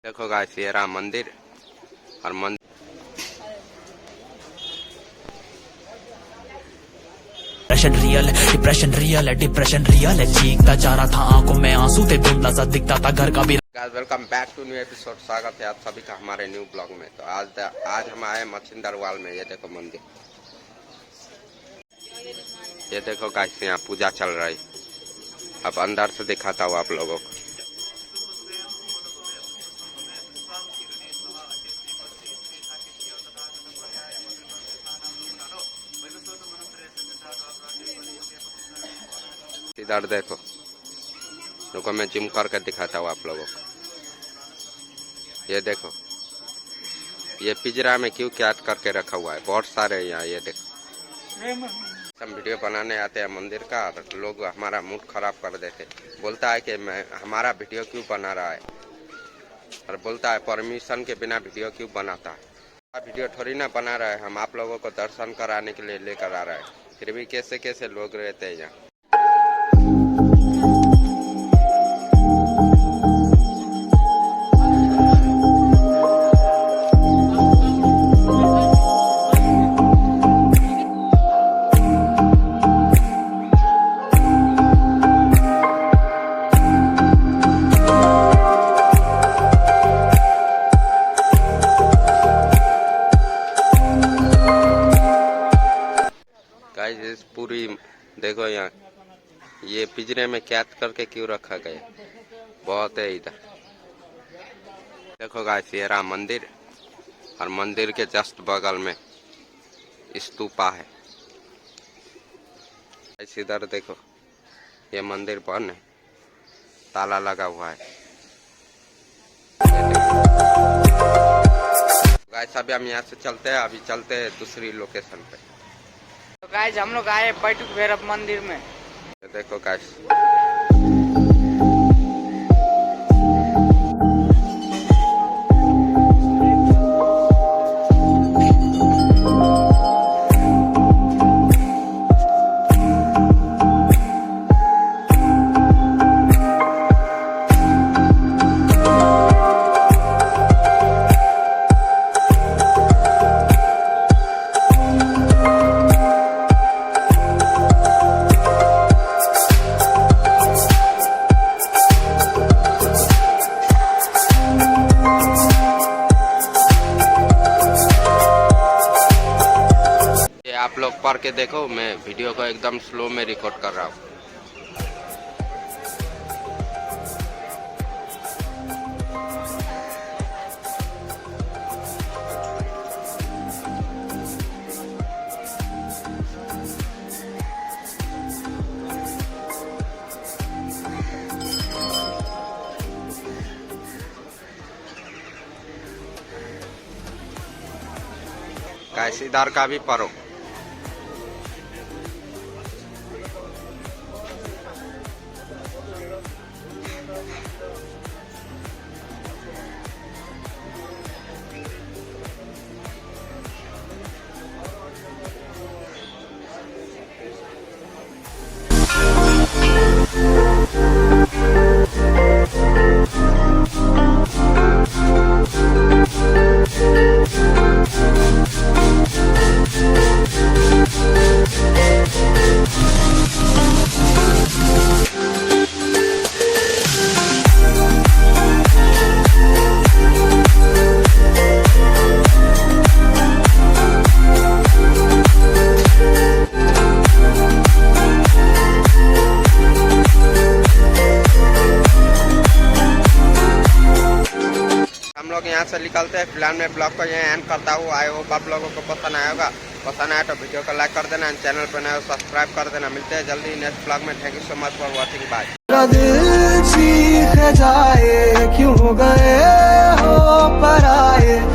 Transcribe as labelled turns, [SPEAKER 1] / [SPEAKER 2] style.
[SPEAKER 1] देखो गाइस ये रहा मंदिर और मंदिर
[SPEAKER 2] डिप्रेशन रियल है चीखता जा रहा था आंखों में आंसू थे धुंधला सा दिखता था घर का भी।
[SPEAKER 1] Guys welcome back to new episode. स्वागत है आप सभी का हमारे न्यू ब्लॉग में। तो आज हम आए मच्छिंदरवाल में। ये देखो मंदिर, ये देखो गाइस यहाँ पूजा चल रही। अब अंदर से दिखाता हूँ आप लोगों को। इधर देखो, रुको मैं जिम करके दिखाता हूँ आप लोगों को। ये देखो, ये पिंजरा में क्यों कैद करके रखा हुआ है, बहुत सारे यहाँ। ये देखो, हम वीडियो बनाने आते हैं मंदिर का और लोग हमारा मूड खराब कर देते। बोलता है कि मैं हमारा वीडियो क्यों बना रहा है, और बोलता है परमिशन के बिना वीडियो क्यों बनाता है। वीडियो थोड़ी ना बना रहा है, हम आप लोगों को दर्शन कराने के लिए लेकर आ रहा है। फिर भी कैसे कैसे लोग रहते हैं यहाँ। गाइस पूरी देखो यहाँ, ये पिंजरे में कैद करके क्यों रखा गया, बहुत है इधर। देखो गाइस ये रहा मंदिर और मंदिर के जस्ट बगल में स्तूपा है। गाइस इधर देखो, ये मंदिर बंद है, ताला लगा हुआ है। गाइस अभी हम यहाँ से चलते हैं, अभी चलते हैं दूसरी लोकेशन पे।
[SPEAKER 3] तो गाइस हम लोग आए बैठक भैरव मंदिर में।
[SPEAKER 1] देखो गाइस, आप लोग पढ़ के देखो, मैं वीडियो को एकदम स्लो में रिकॉर्ड कर रहा हूँ। गाइस इधर का भी पढ़ो। यहाँ से निकलते हैं। फिलहाल मैं ब्लॉग को यहाँ एंड करता हूँ। आई होप आप लोगों को पसंद आया होगा। पसंद आया तो वीडियो को लाइक कर देना, चैनल पर नए हो सब्सक्राइब कर देना। मिलते हैं जल्दी नेक्स्ट ब्लॉग में। Thank you so much for watching. Bye.
[SPEAKER 4] दिल चीख जाए क्यों गए हो पराए।